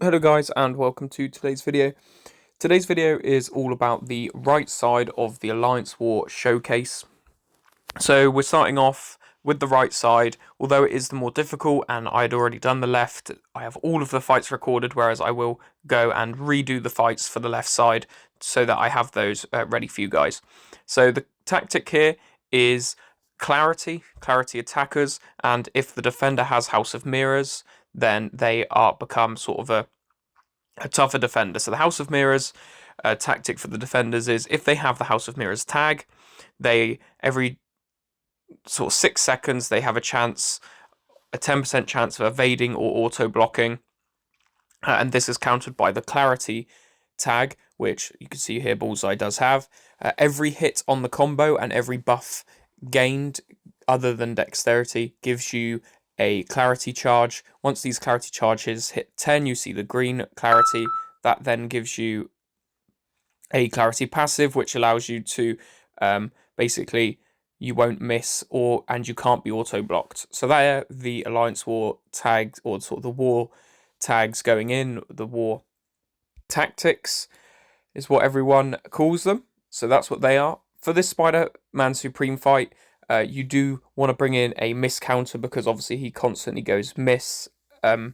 Hello guys and welcome to today's video. Today's video is all about the right side of the Alliance War showcase. So we're starting off with the right side, although it is the more difficult and I'd already done the left. I have all of the fights recorded, whereas I will go and redo the fights for the left side so that I have those ready for you guys. So the tactic here is clarity attackers, and if the defender has House of Mirrors, then they are become sort of a tougher defender. So the House of Mirrors tactic for the defenders is if they have the House of Mirrors tag, they every sort of 6 seconds they have a 10% chance of evading or auto blocking, and this is countered by the clarity tag, which you can see here Bullseye does have. Every hit on the combo and every buff gained other than dexterity gives you a clarity charge. Once these clarity charges hit 10, you see the green clarity. That then gives you a clarity passive, which allows you to basically you won't miss and you can't be auto blocked. So there, the Alliance War tags, or sort of the war tags going in, the war tactics is what everyone calls them. So that's what they are. For this Spider-Man Supreme fight, you do want to bring in a miss counter because obviously he constantly goes miss. It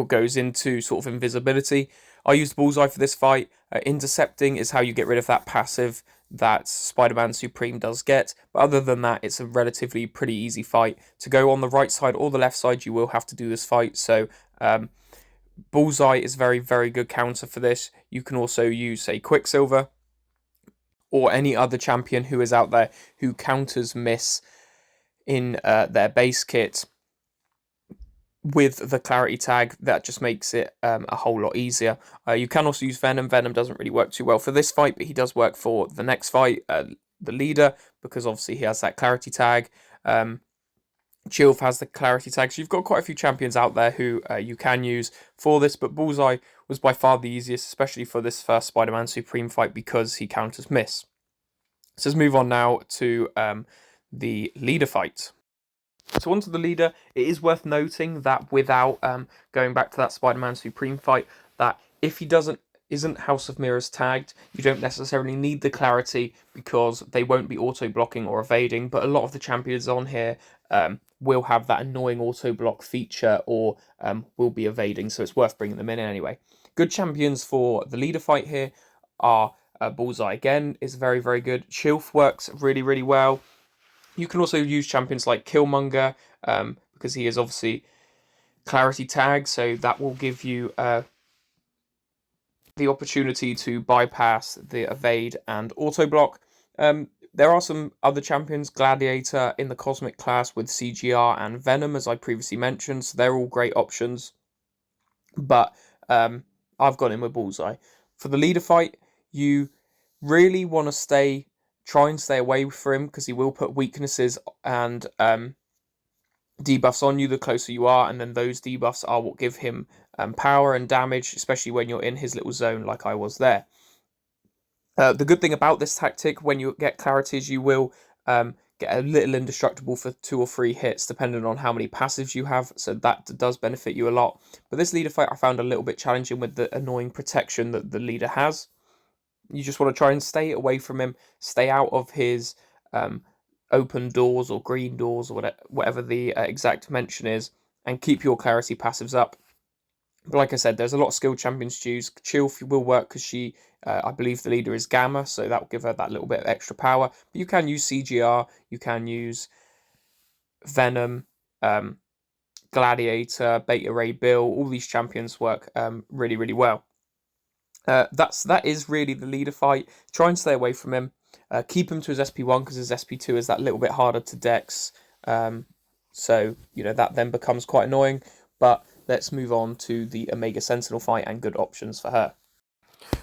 goes into sort of invisibility. I used Bullseye for this fight. Intercepting is how you get rid of that passive that Spider-Man Supreme does get. But other than that, it's a relatively pretty easy fight. To go on the right side or the left side, you will have to do this fight. So Bullseye is very, very good counter for this. You can also use, say, Quicksilver or any other champion who is out there who counters miss in their base kit with the clarity tag. That just makes it a whole lot easier. You can also use Venom. Venom doesn't really work too well for this fight, but he does work for the next fight, the leader, because obviously he has that clarity tag. Chilf has the clarity tag, so you've got quite a few champions out there who you can use for this, but Bullseye was by far the easiest, especially for this first Spider-Man Supreme fight because he counters miss. So let's move on now to the leader fight. So onto the leader, it is worth noting that without going back to that Spider-Man Supreme fight, that if he isn't House of Mirrors tagged, you don't necessarily need the clarity because they won't be auto blocking or evading, but a lot of the champions on here will have that annoying auto block feature or will be evading, so it's worth bringing them in anyway. Good champions for the leader fight here are Bullseye again, is very, very good. Chilf works really, really well. You can also use champions like Killmonger because he is obviously clarity tag, so that will give you the opportunity to bypass the evade and auto block. There are some other champions, Gladiator in the Cosmic class with CGR and Venom, as I previously mentioned, so they're all great options. But I've gone in with Bullseye. For the leader fight, you really want to try and stay away from him because he will put weaknesses and debuffs on you the closer you are, and then those debuffs are what give him power and damage, especially when you're in his little zone like I was there. The good thing about this tactic when you get clarity is you will get a little indestructible for 2 or 3 hits depending on how many passives you have, so that does benefit you a lot. But this leader fight I found a little bit challenging with the annoying protection that the leader has. You just want to try and stay away from him, stay out of his open doors or green doors or whatever the exact mention is, and keep your clarity passives up. But like I said, there's a lot of skilled champions to use. Chilf will work because she, I believe the leader is Gamma, so that will give her that little bit of extra power. But you can use CGR, you can use Venom, Gladiator, Beta Ray Bill. All these champions work really, really well. That is really the leader fight. Try and stay away from him. Keep him to his SP1 because his SP2 is that little bit harder to dex. So, that then becomes quite annoying. But let's move on to the Omega Sentinel fight and good options for her.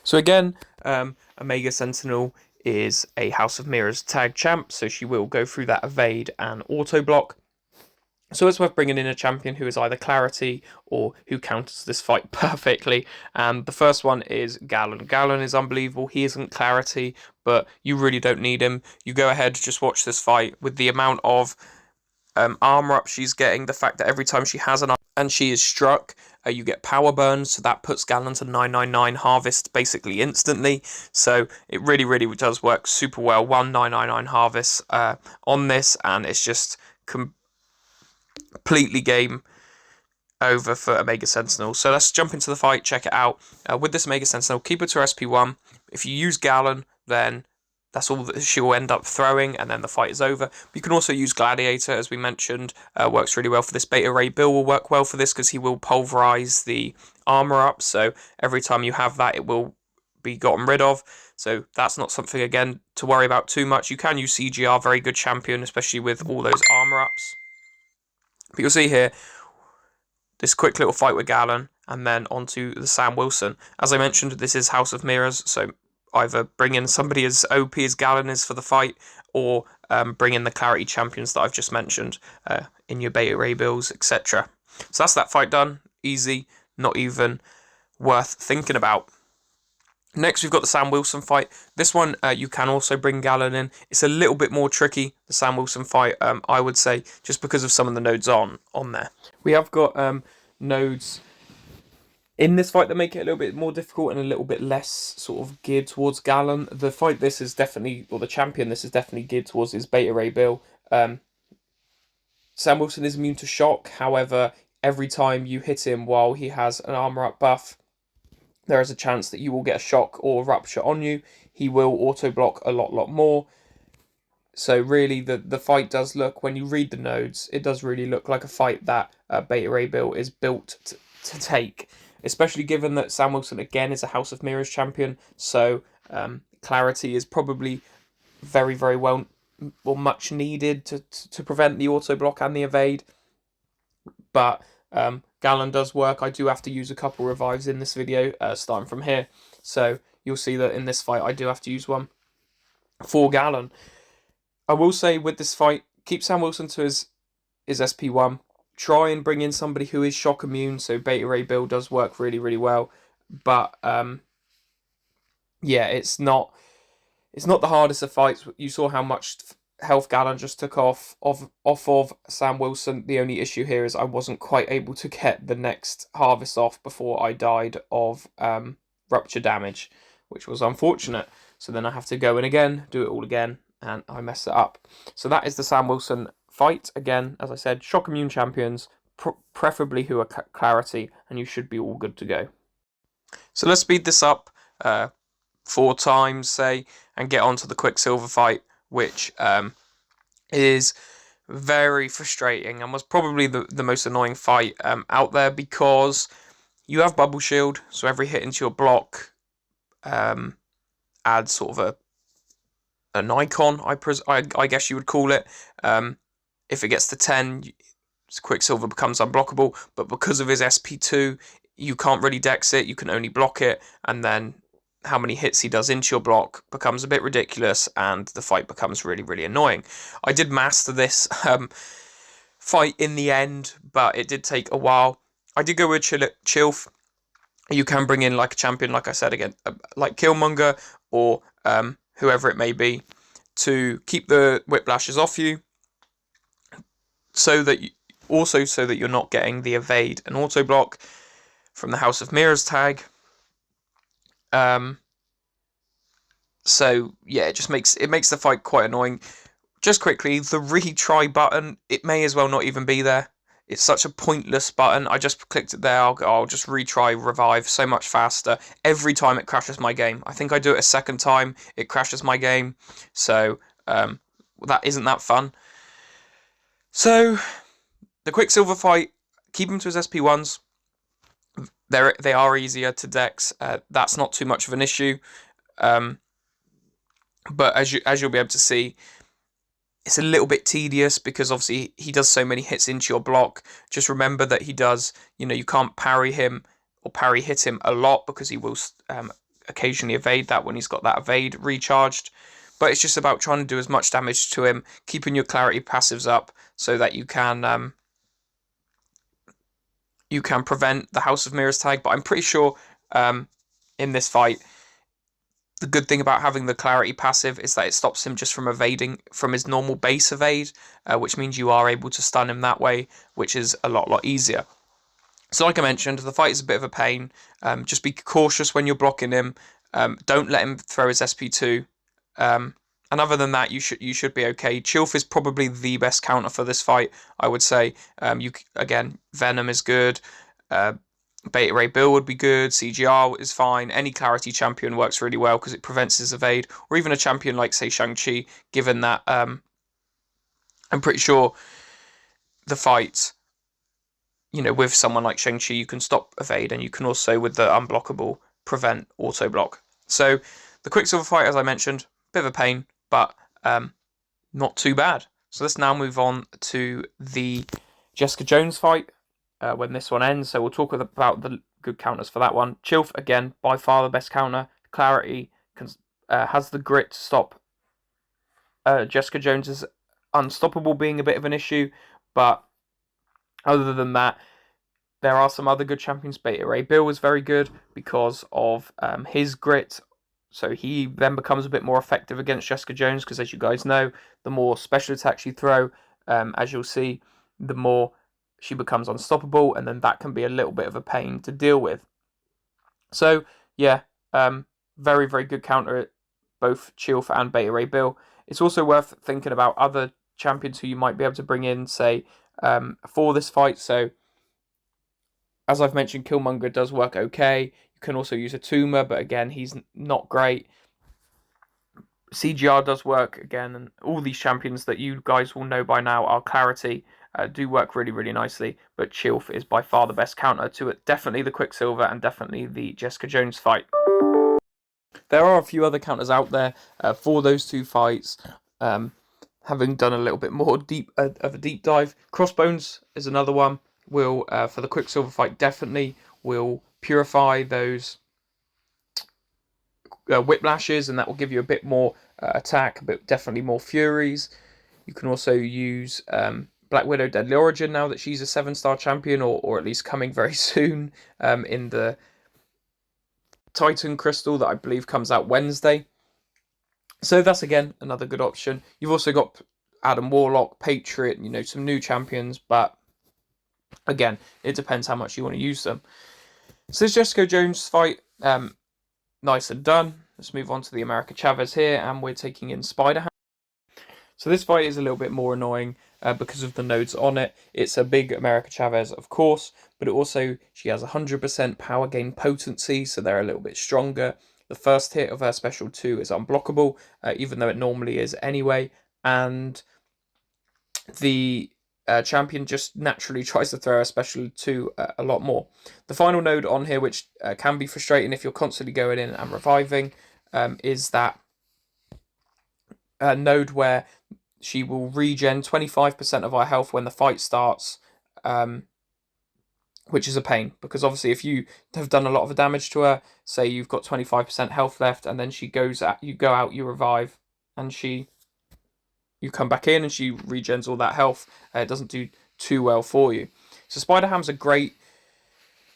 So again, Omega Sentinel is a House of Mirrors tag champ, so she will go through that evade and auto block. So it's worth bringing in a champion who is either clarity or who counters this fight perfectly. And the first one is Gallon. Gallon is unbelievable. He isn't clarity, but you really don't need him. You go ahead, just watch this fight with the amount of armor up she's getting. The fact that every time she has an and she is struck, you get power burn, so that puts Gallon to 999 harvest basically instantly. So it really, really does work super well. 1999 harvest on this, and it's just completely game over for Omega Sentinel. So let's jump into the fight, check it out. With this Omega Sentinel, keep it to SP1. If you use Gallon, then that's all that she will end up throwing, and then the fight is over. But you can also use Gladiator, as we mentioned. Works really well for this. Beta Ray Bill will work well for this because he will pulverize the armor up. So every time you have that, it will be gotten rid of. So that's not something, again, to worry about too much. You can use CGR, very good champion, especially with all those armor ups. But you'll see here, this quick little fight with Gallon, and then onto the Sam Wilson. As I mentioned, this is House of Mirrors, so either bring in somebody as OP as Gallon is for the fight, or bring in the Clarity champions that I've just mentioned in your Beta Ray Bills, etc. So that's that fight done. Easy, not even worth thinking about. Next, we've got the Sam Wilson fight. This one, you can also bring Gallon in. It's a little bit more tricky, the Sam Wilson fight, I would say, just because of some of the nodes on there. We have got nodes in this fight that make it a little bit more difficult and a little bit less sort of geared towards Gallon. The fight this is definitely, or the champion this is definitely geared towards is Beta Ray Bill. Sam Wilson is immune to shock. However, every time you hit him while he has an armor up buff, there is a chance that you will get a shock or rupture on you. He will auto block a lot more. So really, the fight does look, when you read the nodes, it does really look like a fight that Beta Ray Bill is built to take. Especially given that Sam Wilson, again, is a House of Mirrors champion. So Clarity is probably very, very well, or much needed to prevent the auto block and the evade. But Gallon does work. I do have to use a couple revives in this video, starting from here. So you'll see that in this fight, I do have to use one for Gallon. I will say with this fight, keep Sam Wilson to his SP1. Try and bring in somebody who is shock immune, so Beta Ray Bill does work really, really well. But yeah, it's not the hardest of fights. You saw how much health Gallon just took off of Sam Wilson. The only issue here is I wasn't quite able to get the next harvest off before I died of rupture damage, which was unfortunate. So then I have to go in again, do it all again, and I mess it up. So that is the Sam Wilson fight. Again, as I said, shock immune champions, preferably who are Clarity, and you should be all good to go. So let's speed this up 4 times, say, and get on to the Quicksilver fight, which is very frustrating and was probably the most annoying fight out there, because you have Bubble Shield, so every hit into your block adds sort of an icon, I guess you would call it. If it gets to 10, Quicksilver becomes unblockable, but because of his SP2, you can't really dex it, you can only block it, and then how many hits he does into your block becomes a bit ridiculous, and the fight becomes really, really annoying. I did master this fight in the end, but it did take a while. I did go with Chilf. You can bring in like a champion, like I said again, like Killmonger or whoever it may be, to keep the whiplashes off you, so that you're not getting the evade and auto block from the House of Mirrors tag. So yeah, it makes the fight quite annoying. Just quickly, the retry button, it may as well not even be there. It's such a pointless button. I just clicked it there. I'll just retry revive so much faster. Every time it crashes my game. I think I do it a second time, it crashes my game. So that isn't that fun. So the Quicksilver fight, keep him to his SP1s. They are easier to dex. That's not too much of an issue. But as you'll be able to see, it's a little bit tedious because obviously he does so many hits into your block. Just remember that he does, you can't parry him or parry hit him a lot, because he will occasionally evade that when he's got that evade recharged. But it's just about trying to do as much damage to him, keeping your Clarity passives up so that you can prevent the House of Mirrors tag. But I'm pretty sure in this fight, the good thing about having the Clarity passive is that it stops him just from evading from his normal base evade, which means you are able to stun him that way, which is a lot easier. So like I mentioned, the fight is a bit of a pain. Just be cautious when you're blocking him. Don't let him throw his SP2. And other than that, you should be okay. Chilf is probably the best counter for this fight, I would say. You again, Venom is good. Uh, Beta Ray Bill would be good. CGR is fine. Any Clarity champion works really well because it prevents his evade, or even a champion like say Shang-Chi. Given that, I'm pretty sure the fight, with someone like Shang-Chi, you can stop evade, and you can also, with the unblockable, prevent auto block. So the Quicksilver fight, as I mentioned, bit of a pain, but not too bad. So let's now move on to the Jessica Jones fight when this one ends. So we'll talk about the good counters for that one. Chilf, again, by far the best counter. Clarity has the grit to stop Jessica Jones's unstoppable being a bit of an issue, but other than that, there are some other good champions. Beta Ray Bill was very good because of his grit. So he then becomes a bit more effective against Jessica Jones because, as you guys know, the more special attacks you throw, as you'll see, the more she becomes unstoppable, and then that can be a little bit of a pain to deal with. So, yeah, very, very good counter, both Chilf and Beta Ray Bill. It's also worth thinking about other champions who you might be able to bring in, say, for this fight. So, as I've mentioned, Killmonger does work okay. You can also use a Tuma, but again, he's not great. CGR does work again, and all these champions that you guys will know by now are Clarity, do work really, really nicely. But Chilf is by far the best counter to it. Definitely the Quicksilver and definitely the Jessica Jones fight. There are a few other counters out there for those two fights. Having done a little bit more deep of a deep dive, Crossbones is another one. Will for the Quicksilver fight definitely will purify those whiplashes, and that will give you a bit more attack, but definitely more furies. You can also use Black Widow Deadly Origin now that she's a 7-star champion, or at least coming very soon in the Titan Crystal that I believe comes out Wednesday. So that's again another good option. You've also got Adam Warlock, Patriot, some new champions, but again, it depends how much you want to use them. So this Jessica Jones fight, nice and done. Let's move on to the America Chavez here, and we're taking in Spider-Ham. So this fight is a little bit more annoying because of the nodes on it. It's a big America Chavez, of course, but she has 100% power gain potency, so they're a little bit stronger. The first hit of her special 2 is unblockable, even though it normally is anyway, and the champion just naturally tries to throw her special 2 a lot more. The final node on here, which can be frustrating if you're constantly going in and reviving, is that node where she will regen 25% of our health when the fight starts, which is a pain because obviously if you have done a lot of damage to her, say you've got 25% health left, and then you go out, you revive, and you come back in and she regens all that health, it doesn't do too well for you. So Spider-Ham's a great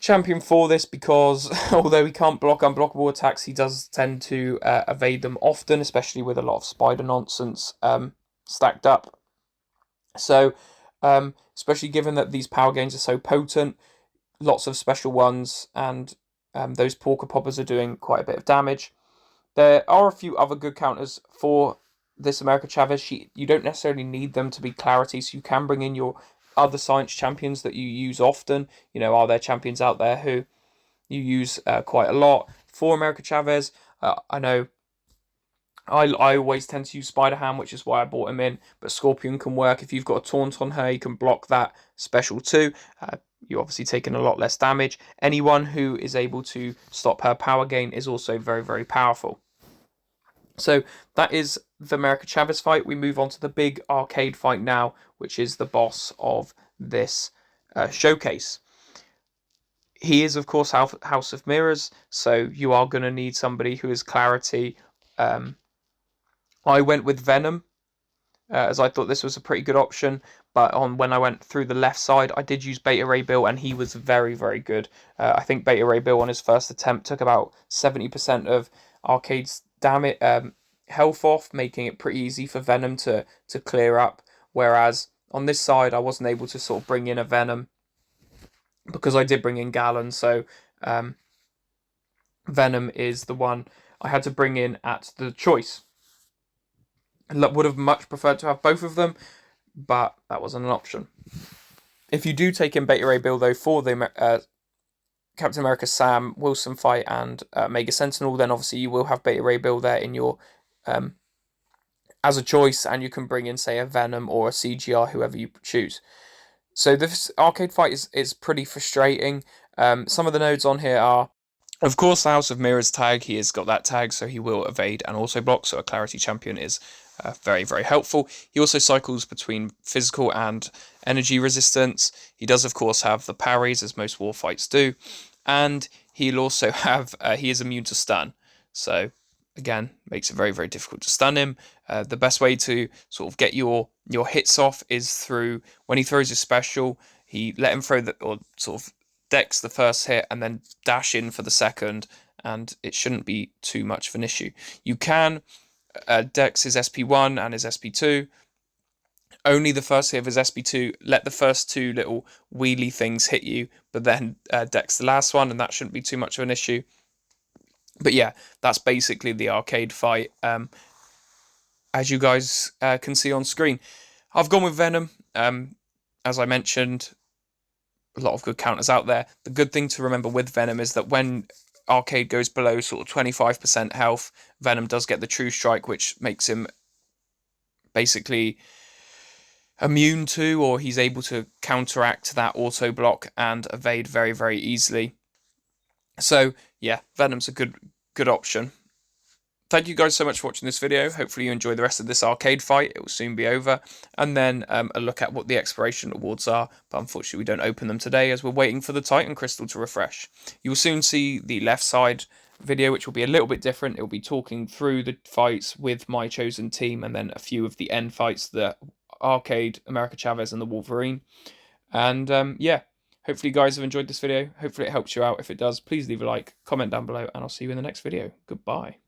champion for this because although he can't block unblockable attacks, he does tend to evade them often, especially with a lot of spider nonsense stacked up. So, especially given that these power gains are so potent, lots of special ones, and those Porker Poppers are doing quite a bit of damage. There are a few other good counters for this America Chavez. You don't necessarily need them to be Clarity, so you can bring in your other science champions that you use often. Are there champions out there who you use quite a lot? For America Chavez, I know I always tend to use Spider-Ham, which is why I brought him in, but Scorpion can work. If you've got a taunt on her, you can block that special too. You're obviously taking a lot less damage. Anyone who is able to stop her power gain is also very, very powerful. So that is the America Chavez fight. We move on to the big arcade fight now, which is the boss of this showcase. He is, of course, House of Mirrors, so you are going to need somebody who is Clarity. I went with Venom, as I thought this was a pretty good option, but when I went through the left side, I did use Beta Ray Bill, and he was very, very good. I think Beta Ray Bill on his first attempt took about 70% of Arcade's damage health off, making it pretty easy for Venom to clear up, whereas on this side, I wasn't able to sort of bring in a Venom because I did bring in Gallon, so Venom is the one I had to bring in at the choice. I would have much preferred to have both of them, but that wasn't an option. If you do take in Beta Ray Bill, though, for the Captain America Sam Wilson fight and Mega Sentinel, then obviously you will have Beta Ray Bill there in your as a choice, and you can bring in, say, a Venom or a CGR, whoever you choose. So this arcade fight is pretty frustrating. Some of the nodes on here are, of course, the House of Mirrors tag. He has got that tag, so he will evade and auto block. So a Clarity Champion is very, very helpful. He also cycles between physical and energy resistance. He does, of course, have the parries, as most war fights do. And he'll also have, he is immune to stun. So, again, makes it very, very difficult to stun him. The best way to sort of get your hits off is through, when he throws his special, he let him throw or sort of dex the first hit and then dash in for the second, and it shouldn't be too much of an issue. You can dex his SP1 and his SP2. Only the first hit of his SP2, let the first two little wheelie things hit you, but then dex the last one, and that shouldn't be too much of an issue. But yeah, that's basically the arcade fight, as you guys can see on screen. I've gone with Venom. As I mentioned, a lot of good counters out there. The good thing to remember with Venom is that when arcade goes below sort of 25% health, Venom does get the True Strike, which makes him basically immune to, or he's able to counteract that auto block and evade very, very easily. So yeah, Venom's a good option. Thank you guys so much for watching this video. Hopefully you enjoy the rest of this arcade fight. It will soon be over. And then a look at what the Exploration Awards are. But unfortunately we don't open them today as we're waiting for the Titan Crystal to refresh. You will soon see the left side video, which will be a little bit different. It will be talking through the fights with my chosen team, and then a few of the end fights, the Arcade, America Chavez, and the Wolverine. And yeah, hopefully you guys have enjoyed this video. Hopefully it helps you out. If it does, please leave a like, comment down below, and I'll see you in the next video. Goodbye.